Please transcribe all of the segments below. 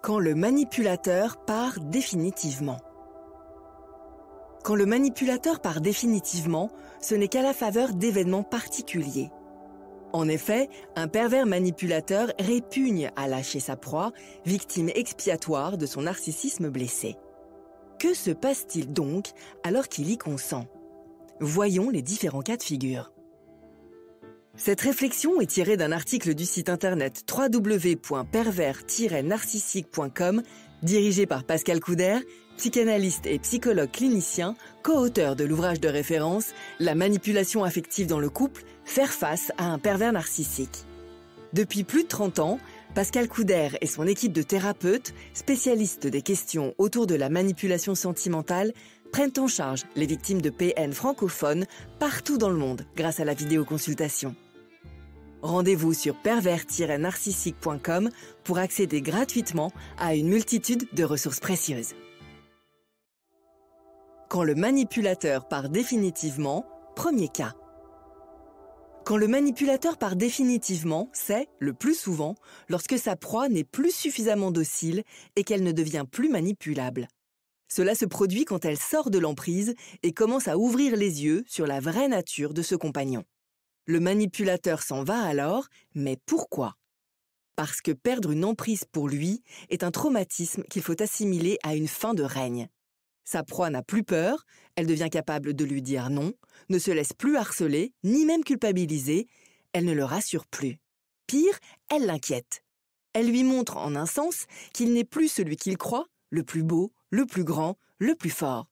Quand le manipulateur part définitivement. Quand le manipulateur part définitivement, ce n'est qu'à la faveur d'événements particuliers. En effet, un pervers manipulateur répugne à lâcher sa proie, victime expiatoire de son narcissisme blessé. Que se passe-t-il donc alors qu'il y consent? Voyons les différents cas de figure. Cette réflexion est tirée d'un article du site internet www.pervers-narcissique.com dirigé par Pascal Couder, psychanalyste et psychologue clinicien, co-auteur de l'ouvrage de référence « La manipulation affective dans le couple, faire face à un pervers narcissique ». Depuis plus de 30 ans, Pascal Couder et son équipe de thérapeutes, spécialistes des questions autour de la manipulation sentimentale, prennent en charge les victimes de PN francophones partout dans le monde grâce à la vidéoconsultation. Rendez-vous sur pervers-narcissique.com pour accéder gratuitement à une multitude de ressources précieuses. Quand le manipulateur part définitivement, premier cas. Quand le manipulateur part définitivement, c'est, le plus souvent, lorsque sa proie n'est plus suffisamment docile et qu'elle ne devient plus manipulable. Cela se produit quand elle sort de l'emprise et commence à ouvrir les yeux sur la vraie nature de ce compagnon. Le manipulateur s'en va alors, mais pourquoi? Parce que perdre une emprise pour lui est un traumatisme qu'il faut assimiler à une fin de règne. Sa proie n'a plus peur, elle devient capable de lui dire non, ne se laisse plus harceler, ni même culpabiliser, elle ne le rassure plus. Pire, elle l'inquiète. Elle lui montre en un sens qu'il n'est plus celui qu'il croit, le plus beau, le plus grand, le plus fort.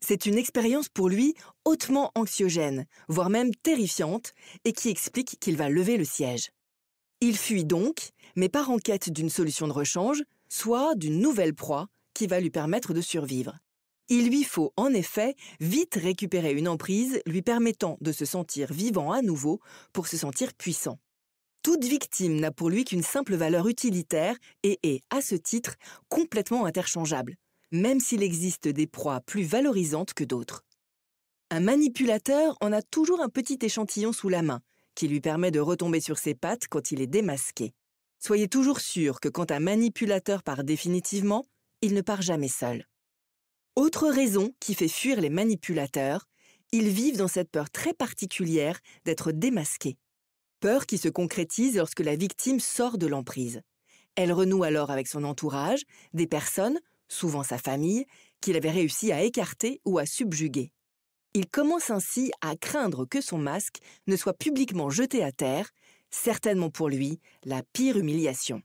C'est une expérience pour lui hautement anxiogène, voire même terrifiante, et qui explique qu'il va lever le siège. Il fuit donc, mais part en quête d'une solution de rechange, soit d'une nouvelle proie qui va lui permettre de survivre. Il lui faut en effet vite récupérer une emprise lui permettant de se sentir vivant à nouveau pour se sentir puissant. Toute victime n'a pour lui qu'une simple valeur utilitaire et est, à ce titre, complètement interchangeable, même s'il existe des proies plus valorisantes que d'autres. Un manipulateur en a toujours un petit échantillon sous la main, qui lui permet de retomber sur ses pattes quand il est démasqué. Soyez toujours sûr que quand un manipulateur part définitivement, il ne part jamais seul. Autre raison qui fait fuir les manipulateurs, ils vivent dans cette peur très particulière d'être démasqués. Peur qui se concrétise lorsque la victime sort de l'emprise. Elle renoue alors avec son entourage, des personnes, souvent sa famille, qu'il avait réussi à écarter ou à subjuguer. Il commence ainsi à craindre que son masque ne soit publiquement jeté à terre, certainement pour lui la pire humiliation.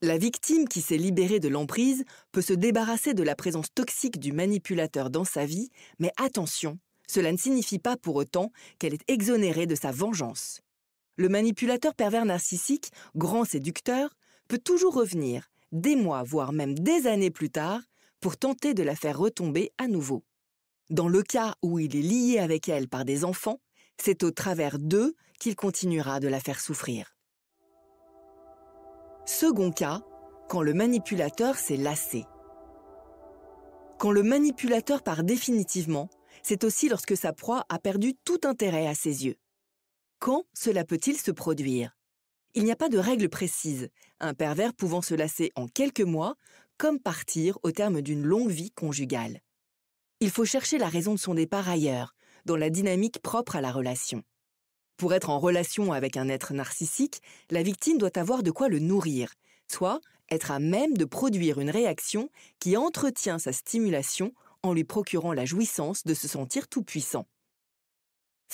La victime qui s'est libérée de l'emprise peut se débarrasser de la présence toxique du manipulateur dans sa vie, mais attention, cela ne signifie pas pour autant qu'elle est exonérée de sa vengeance. Le manipulateur pervers narcissique, grand séducteur, peut toujours revenir, des mois voire même des années plus tard, pour tenter de la faire retomber à nouveau. Dans le cas où il est lié avec elle par des enfants, c'est au travers d'eux qu'il continuera de la faire souffrir. Second cas, quand le manipulateur s'est lassé. Quand le manipulateur part définitivement, c'est aussi lorsque sa proie a perdu tout intérêt à ses yeux. Quand cela peut-il se produire? Il n'y a pas de règle précise, un pervers pouvant se lasser en quelques mois, comme partir au terme d'une longue vie conjugale. Il faut chercher la raison de son départ ailleurs, dans la dynamique propre à la relation. Pour être en relation avec un être narcissique, la victime doit avoir de quoi le nourrir, soit être à même de produire une réaction qui entretient sa stimulation en lui procurant la jouissance de se sentir tout-puissant.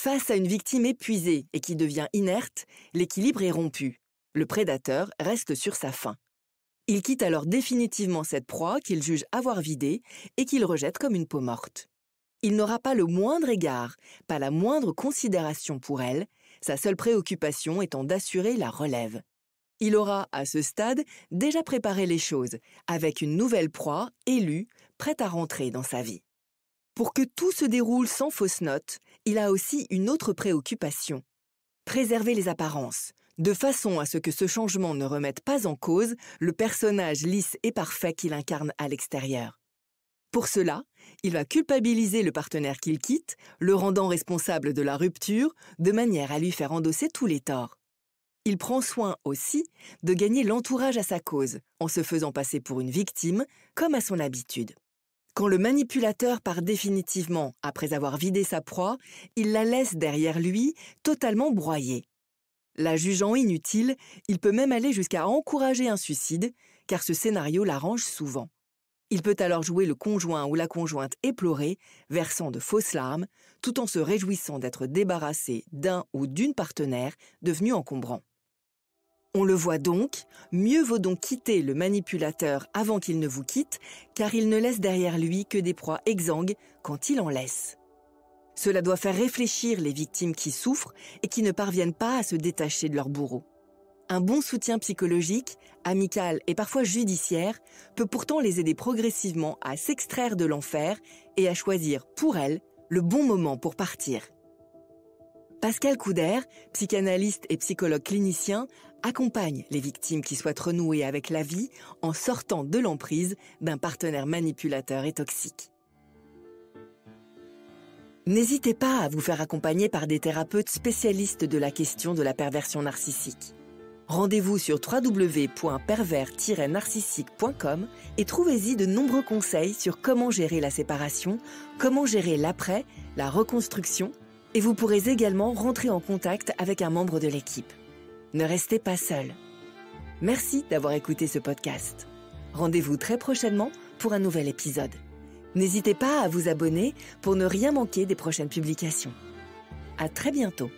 Face à une victime épuisée et qui devient inerte, l'équilibre est rompu. Le prédateur reste sur sa faim. Il quitte alors définitivement cette proie qu'il juge avoir vidée et qu'il rejette comme une peau morte. Il n'aura pas le moindre égard, pas la moindre considération pour elle, sa seule préoccupation étant d'assurer la relève. Il aura, à ce stade, déjà préparé les choses, avec une nouvelle proie, élue, prête à rentrer dans sa vie. Pour que tout se déroule sans fausse note, il a aussi une autre préoccupation. Préserver les apparences, de façon à ce que ce changement ne remette pas en cause le personnage lisse et parfait qu'il incarne à l'extérieur. Pour cela, il va culpabiliser le partenaire qu'il quitte, le rendant responsable de la rupture, de manière à lui faire endosser tous les torts. Il prend soin aussi de gagner l'entourage à sa cause, en se faisant passer pour une victime, comme à son habitude. Quand le manipulateur part définitivement après avoir vidé sa proie, il la laisse derrière lui, totalement broyée. La jugeant inutile, il peut même aller jusqu'à encourager un suicide, car ce scénario l'arrange souvent. Il peut alors jouer le conjoint ou la conjointe éplorée, versant de fausses larmes, tout en se réjouissant d'être débarrassé d'un ou d'une partenaire devenu encombrant. On le voit donc, mieux vaut donc quitter le manipulateur avant qu'il ne vous quitte, car il ne laisse derrière lui que des proies exsangues quand il en laisse. Cela doit faire réfléchir les victimes qui souffrent et qui ne parviennent pas à se détacher de leur bourreau. Un bon soutien psychologique, amical et parfois judiciaire peut pourtant les aider progressivement à s'extraire de l'enfer et à choisir pour elles le bon moment pour partir. Pascal Couder, psychanalyste et psychologue clinicien, accompagne les victimes qui souhaitent renouer avec la vie en sortant de l'emprise d'un partenaire manipulateur et toxique. N'hésitez pas à vous faire accompagner par des thérapeutes spécialistes de la question de la perversion narcissique. Rendez-vous sur www.pervers-narcissique.com et trouvez-y de nombreux conseils sur comment gérer la séparation, comment gérer l'après, la reconstruction, et vous pourrez également rentrer en contact avec un membre de l'équipe. Ne restez pas seul. Merci d'avoir écouté ce podcast. Rendez-vous très prochainement pour un nouvel épisode. N'hésitez pas à vous abonner pour ne rien manquer des prochaines publications. À très bientôt.